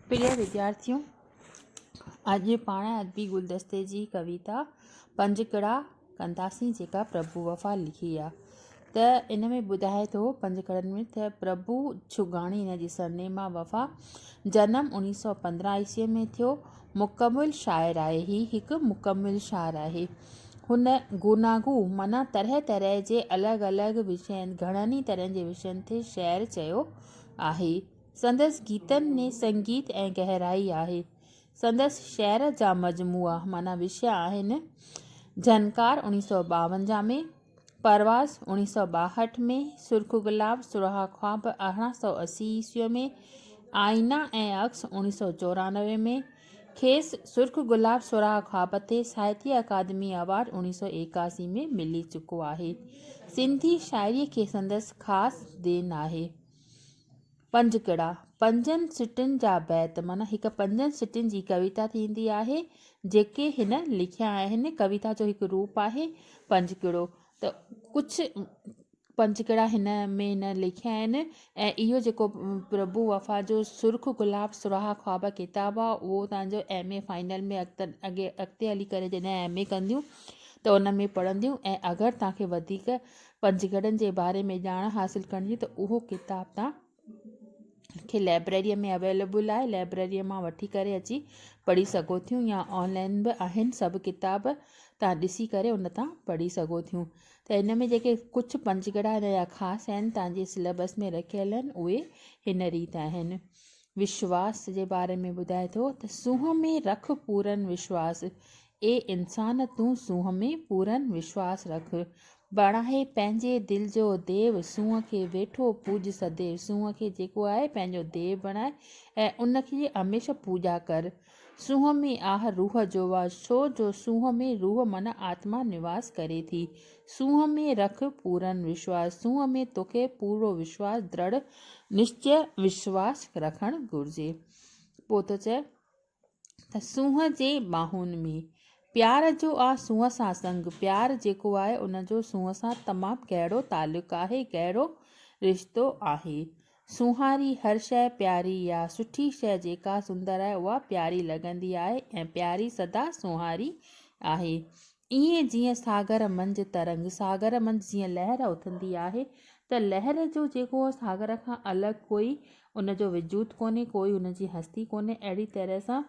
प्रिय विद्यार्थियों, अॼु पाण अदबी गुलदस्ते जी कविता पंजकड़ा कंदासीं जेका प्रभु वफ़ा लिखी आहे। त इन में ॿुधाए थो पंजकड़नि में त प्रभु छुगाणी हिन जी सरनेम आहे वफ़ा। जनम 1915 ईस्वीअ में थियो। मुकमिल शाइर आहे, ही हिकु मुकमिल शाइर आहे। हुन गुनागू माना तरह तरह जे अलॻि अलॻि विषयनि घणनि ई तरहनि जे विषयनि ते शेर चयो आहे। संदसि गीतनि में संगीत ऐं गहराई आहे। संदसि शेर जा मजमूआ माना विषय आहिनि झनकार 1952 में, परवाज़ 1962 में, सुर्ख गुलाब सुरहा ख्वाब 1880 ईस्वीअ में, आईना ऐं अक्स 1994 में। खेसि सुर्ख गुलाब सुरहा ख्वाब ते साहित्य अकादमी अवार्ड 1981 में मिली चुको आहे। सिंधी शाइरीअ खे संदसि ख़ासि देन आहे। पंजकड़ा पंजनि सिटियुनि जा बैत माना हिकु पंजनि सिटियुनि जी कविता थींदी आहे जेके हिन लिखिया आहिनि। कविता जो हिकु रूप आहे पंजकड़ो। त कुझु पंजकड़ा हिन में हिन लिखिया आहिनि ऐं इहो जेको प्रभु वफ़ा जो सुर्ख गुलाब सुरहा ख्वाब किताबु आहे उहो तव्हांजो MA फाइनल में अॻिते हली करे जॾहिं MA कंदियूं त उन में पढ़ंदियूं। ऐं अगरि तव्हांखे वधीक पंजकड़नि जे बारे में ॼाण हासिलु करणी त उहो किताबु तव्हां खे लाइब्रेरीअ में अवेलेबल आहे। लाइब्रेरीअ मां वठी करे अची पढ़ी सघो थियूं या ऑनलाइन बि आहिनि सभु किताब, तव्हां ॾिसी करे उन तां पढ़ी सघो थियूं। त हिन में जेके कुझु पंजकड़ा हिन जा ख़ासि आहिनि तव्हांजे सिलेबस में रखियल आहिनि उहे हिन रीति आहिनि। विश्वास जे बारे में ॿुधाए थो त सूंहं में रख पूरन विश्वास, ए इंसान तूं सूंहं में पूरन विश्वास रख। बणाए पंहिंजे दिलि जो देव सूंहं खे वेठो पूज सदैव। सूंहं खे जेको आहे पंहिंजो देव बणाए ऐं उनखे हमेशह पूॼा कर। सूंहं में आह रूह जो वास, छो जो सूंहं में रूह माना आत्मा निवास करे थी। सूंहं में रख पूरन विश्वास, सूंहं में तोखे पूरो विश्वास दृढ़ निश्चय विश्वास रखणु घुरिजे। पोइ थो चए त सूंहं जे बाहुनि में प्यार जो आहे सूंहं सां संग। प्यार जेको आहे उनजो सूंहं सां तमामु गहिरो तालुक़ु आहे, गहिरो रिश्तो आहे। सुहारी हर शइ प्यारी आहे, सुठी शइ जेका सुंदर आहे उहा प्यारी लॻंदी आहे ऐं प्यारी सदा सुहारी आहे। ईअं जीअं सागर मंझि तरंग, सागर मंझि जीअं लहर उथंदी आहे त लहर जो जेको सागर खां अलॻि कोई उनजो वजूद कोन्हे, कोई उनजी हस्ती कोन्हे। अहिड़ी तरह सां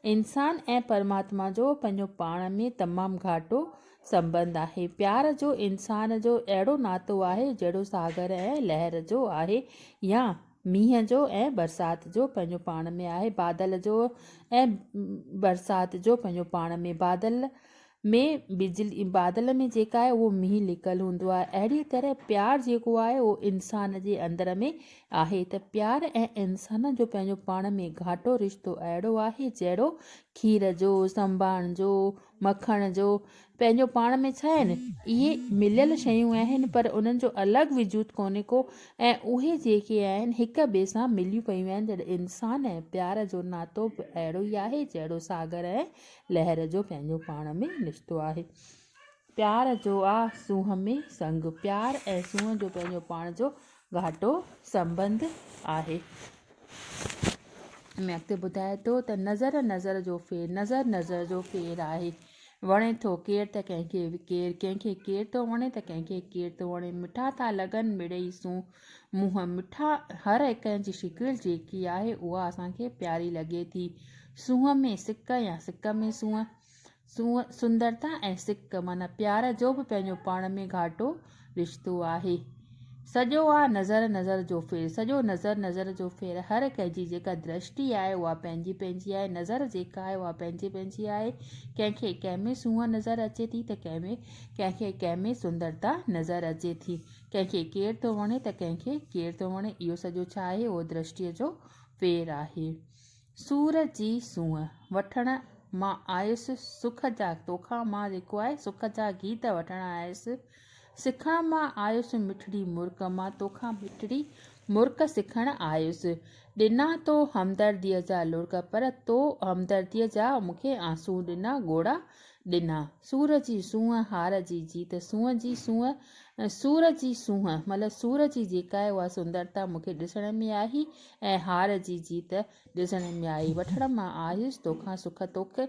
इंसान ऐं परमात्मा जो पंहिंजो पाण में तमामु घाटो संबंध आहे। प्यार जो इंसान जो अहिड़ो नातो आहे जहिड़ो सागर ऐं लहर जो आहे, या मींहं जो ऐं बरसाति जो पंहिंजो पाण में आहे। बादल जो ऐं बरसाति जो पंहिंजो पाण में, बादल में बिजली, बादल में जेका आहे उहो मींहुं लिकल हूंदो आहे। अहिड़ी तरह प्यार जेको आहे उहो इंसान जे अंदर में आहे। त प्यार ऐं इंसान जो पंहिंजो पाण में घाटो रिश्तो अहिड़ो आहे जहिड़ो खीर जो, संभाण जो, मखण जो पंहिंजो पाण में छा आहिनि, इहे मिलियल शयूं आहिनि पर उन्हनि जो अलॻि वजूद कोन्हे को, ऐं उहे जेके आहिनि हिक ॿिए सां मिलियूं पयूं आहिनि। जॾहिं इंसान ऐं प्यार जो नातो बि अहिड़ो ई आहे जहिड़ो सागर ऐं लहर जो पंहिंजो पाण में रिश्तो आहे। प्यार जो आहे सूंहं में संग, प्यार ऐं सूंहं जो पंहिंजो पाण जो घाटो संबंध आहे। में अॻिते ॿुधाए थो त नज़र नज़र जो फेर, नज़र नज़र जो फेर आहे। वणे थो केरु त कंहिंखे केरु, कंहिंखे केरु थो वणे त कंहिंखे केरु थो वणे। मिठा था लॻनि मिड़ेई मुंहं, मिठा हर हिक जी शिकिल जेकी आहे उहा असांखे प्यारी लॻे थी। सूंहं में सिक या सिक में सूंहं, सूंहं सुंदरता ऐं सिक माना प्यार जो बि पंहिंजो पाण में घाटो रिश्तो आहे। सॼो आहे नज़र नज़र जो फेर, सॼो नज़र नज़र जो फेर। हर कंहिंजी जेका दृष्टि आहे उहा पंहिंजी पंहिंजी आहे, नज़र जेका आहे उहा पंहिंजी पंहिंजी आहे। कंहिंखे कंहिंमें सूंहं नज़र अचे थी त कंहिंखे कंहिंमें सुंदरता नज़र अचे थी। कंहिंखे केरु थो वणे त कंहिंखे केरु थो वणे। इहो सॼो छा आहे, उहो दृष्टिअ जो फेर आहे। सूर जी सूंहं वठण मां आयुसि सुख जा, तोखां मां जेको आहे सुख जा गीत वठण आयुसि। सिखण मां आयुसि मिठड़ी मुर्क, मां तोखां मिठड़ी मुर्क सिखण आयुसि। ॾिना तो हमदर्दीअ जा लुड़क पर तो हमदर्दीअ जा मूंखे आंसू ॾिना ॻोड़ा ॾिना। सूर जी सूंहं हार जी जीत, सूर जी सूंहं मतिलबु सूर जी जेका आहे उहा सुंदरता मूंखे ॾिसण में आई ऐं हार जी जीत ॾिसण में आई। वठण मां आयुसि तोखां सुख तोखे,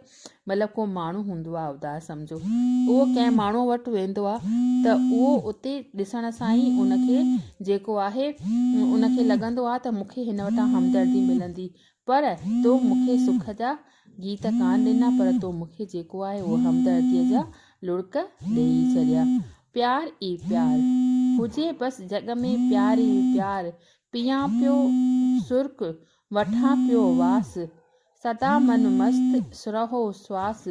मतिलबु को माण्हू हूंदो आहे उदास सम्झो, उहो कंहिं माण्हू वटि वेंदो आहे त उहो उते ॾिसण सां ई उनखे जेको आहे उनखे लॻंदो आहे त मूंखे हिन वटां हमदर्दी मिलंदी, पर तो मूंखे सुख जा गीत कान ॾिना, पर तो मूंखे जेको आहे उहो हमदर्दीअ जा लुड़क ॾेई छॾिया। प्यार ई प्यार हुजे बसि जग में, प्यार ई प्यार पियां पियो सुर्क वठां पियो वास, सदा मन मस्त सुरहो श्वास,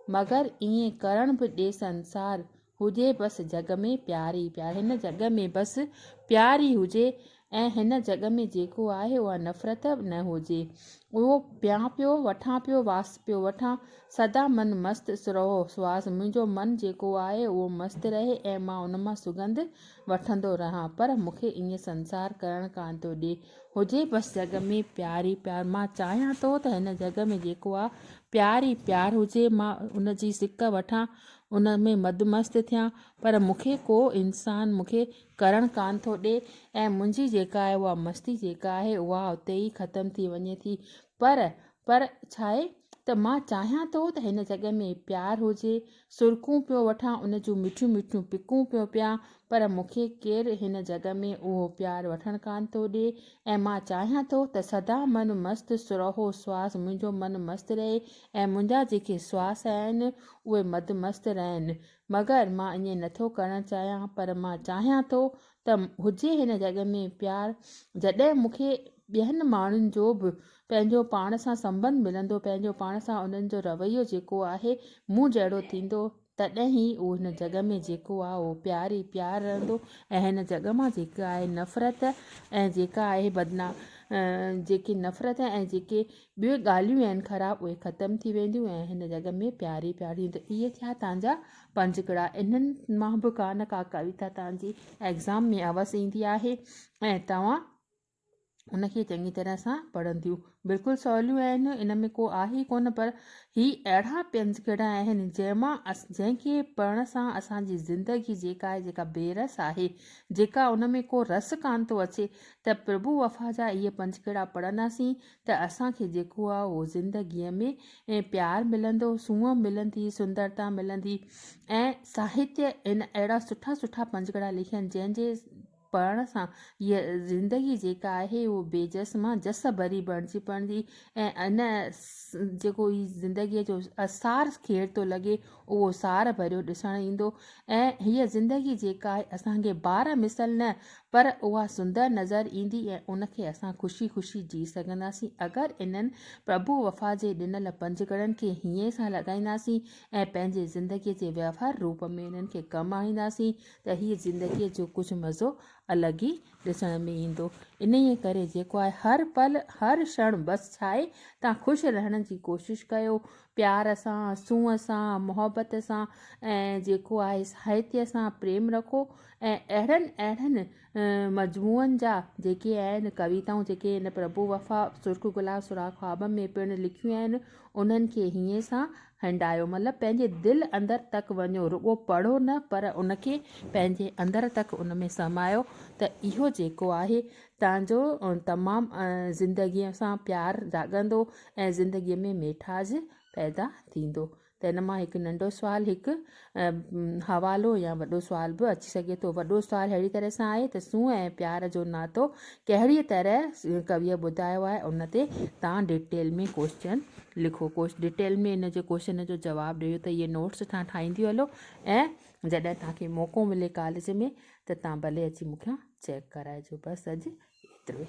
मगर ईअं करण बि ॾे संसार, हुजे बसि जग में प्यार ई प्यार। हिन जग में बसि प्यार ई हुजे ऐं हिन जग में जेको आहे उहा नफ़रत न हुजे। उहो पियां पियो वठां पियो वास पियो वठां, सदा मन मस्तु सुरहो श्वास, मुंहिंजो मनु जेको आहे उहो मस्तु रहे ऐं मां उन मां सुगंध वठंदो रहां, पर मूंखे ईअं संसार करणु कान थो ॾिए। हुजे बसि जग में प्यार ई प्यार। मां चाहियां थो त हिन जग में जेको आहे प्यार ई प्यार हुजे, मां उन जी सिक वठां, उन में मदमस्तु थियां, पर मूंखे को इंसानु मूंखे करणु कान थो ॾिए ऐं मुंहिंजी जेका आहे उहा मस्ती जेका आहे उहा उते ई ख़तमु थी वञे थी। पर छा आहे त मां चाहियां थो त हिन जॻह में प्यारु हुजे, सुरकूं पियो वठां, उन जूं मिठियूं मिठियूं पिकूं पियो पियां, पर मूंखे केरु हिन जॻह में उहो प्यारु वठणु कान थो ॾिए ऐं मां चाहियां थो त सदा मन मस्तु सुरहो श्वास, मुंहिंजो मनु मस्तु रहे ऐं मुंहिंजा जेके श्वास आहिनि उहे मदमस्तु रहनि, मगर मां ईअं नथो करणु चाहियां, पर मां चाहियां थो त हुजे हिन जॻह में प्यारु। जॾहिं मूंखे ॿियनि माण्हुनि जो बि पंहिंजो पाण सां संबंध मिलंदो, पंहिंजो पाण सां उन्हनि जो रवैयो जेको आहे मूं जहिड़ो थींदो, तॾहिं ई उहो हिन जॻह में जेको आहे उहो प्यार ई प्यारु रहंदो ऐं हिन जॻह मां जेका आहे नफ़रत ऐं जेका आहे जेके नफ़रत ऐं जेके ॿियूं ॻाल्हियूं आहिनि ख़राबु, उहे ख़तमु थी वेंदियूं ऐं हिन जॻह में प्यार ई प्यार थींदो। इहे थिया तव्हांजा पंजकड़ा। इन्हनि मां बि का न का कविता तव्हांजी एग्ज़ाम में अवसि ईंदी आहे ऐं तव्हां उनखे चङी तरह सां पढ़ंदियूं। बिल्कुलु सवलियूं आहिनि, इन में को आहे ई कोन, पर ही अहिड़ा पंजकड़ा आहिनि जंहिंखे पढ़ण सां असांजी ज़िंदगी जेका आहे, जेका बेरस आहे, जेका उन में को रस कान थो अचे, त प्रभु वफ़ा जा इहे पंजकड़ा पढ़ंदासीं त असांखे जेको आहे उहो ज़िंदगीअ में प्यारु मिलंदो, सूंहं मिलंदी, सुंदरता मिलंदी ऐं साहित्य इन अहिड़ा सुठा सुठा पंजकड़ा लिखिया आहिनि जंहिंजे पढ़ण सां हीअ ज़िंदगी जेका आहे उहो बेजस मां जस भरी बणिजी पवंदी ऐं इन जेको ही ज़िंदगीअ जो असार खेर थो लॻे उहो सार भरियो ॾिसणु ईंदो ऐं हीअ ज़िंदगी जेका आहे असांखे ॿार मिसल न, पर उहा सुंदर नज़र ईंदी ऐं उनखे असां ख़ुशी ख़ुशी जी सघंदासीं अगरि इन्हनि प्रभु वफ़ा जे ॾिनल पंजकड़नि खे हीअं सां लॻाईंदासीं ऐं पंहिंजे ज़िंदगीअ जे व्यवहार रूप में इन्हनि खे कमु आणींदासीं त हीअ ज़िंदगीअ जो कुझु मज़ो अलॻि ई ॾिसण में ईंदो। इन ई करे जेको आहे हर पल हर क्षण बसि छा आहे तव्हां ख़ुशि रहण जी कोशिशि कयो, प्यार सां, सूंहं सां, मोहबत सां ऐं जेको आहे साहित्य सां प्रेम रखो ऐं अहिड़नि मजमूअनि जा जेके आहिनि कविताऊं जेके इन प्रभु वफ़ा सुर्ख गुलाब सुरा ख्वाब में पिणु लिखियूं आहिनि उन्हनि खे हीअं सां हंडायो, मतिलबु पंहिंजे दिलि अंदरि तक वञो, रुॻो पढ़ो न पर उनखे पंहिंजे अंदरि तक उन में समायो, त इहो जेको आहे तव्हांजो तमामु ज़िंदगीअ सां प्यारु जाॻंदो ऐं ज़िंदगीअ में मिठास पैदा थींदो। त इन मां हिकु नंढो सुवालु, हिकु हवालो या वॾो सुवाल बि अची सघे थो। वॾो सुवालु अहिड़ी तरह सां आहे त सूंहं ऐं प्यार जो नातो कहिड़ीअ तरह कविअ ॿुधायो आहे, उन ते तव्हां डिटेल में क्वेश्चन लिखो, डिटेल में इन जे क्वेश्चन जो जवाबु ॾियो। त इहे नोट्स तव्हां ठाहींदियूं हलो ऐं जॾहिं तव्हांखे मौक़ो मिले कॉलेज में त तव्हां भले अची मूंखां चैक कराइजो। बसि अॼु एतिरो ई।